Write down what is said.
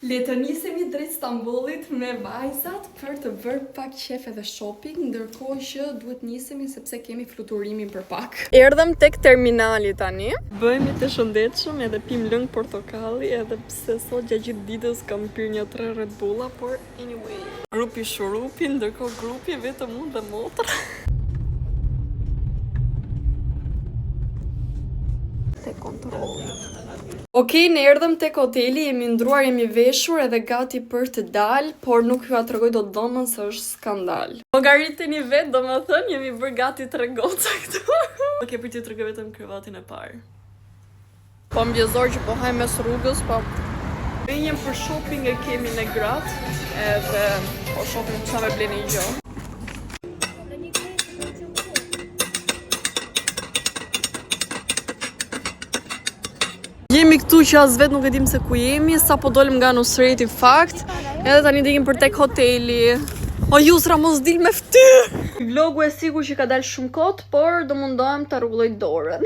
Le të nisemi drejt Stambollit me vajzat për të bërë pak qef edhe shopping, ndërkohë që duhet nisemi sepse kemi fluturimin për pak. Erdhëm tek terminali tani. Bëhemi të shëndetshëm edhe pim lëng portokalli, edhe pse sot gjatë gjithë ditës kam pirë një 3 Red Bulla, por anyway. Grupi shurupi, ndërkohë grupi vetëm unë dhe motra. Te kontroll. Okej, ne erdhëm tek hoteli, jemi ndruar, jemi veshur edhe gati për të dalë, por nuk ju a tregoj dot dhomën se është skandal. Llogariteni vetë, domethënë jemi bërë gati 3 goca këtu. Okej, për t'ju tregoj vetëm krevatin e parë. Po mbjezor që po haj mes rrugës, po venjem për shopping e kemi në gratë, edhe po shopping çfarë me bleni gjë. Jemi këtu që as vetë nuk e dim se ku jemi, sa po dolëm nga Nusreti fakt, edhe tani dikim për tek hoteli. O Jusra, mos dil me fty! Vlogu e sigur që ka dalë shumë kot, por do mundohem të rregulloj dorën.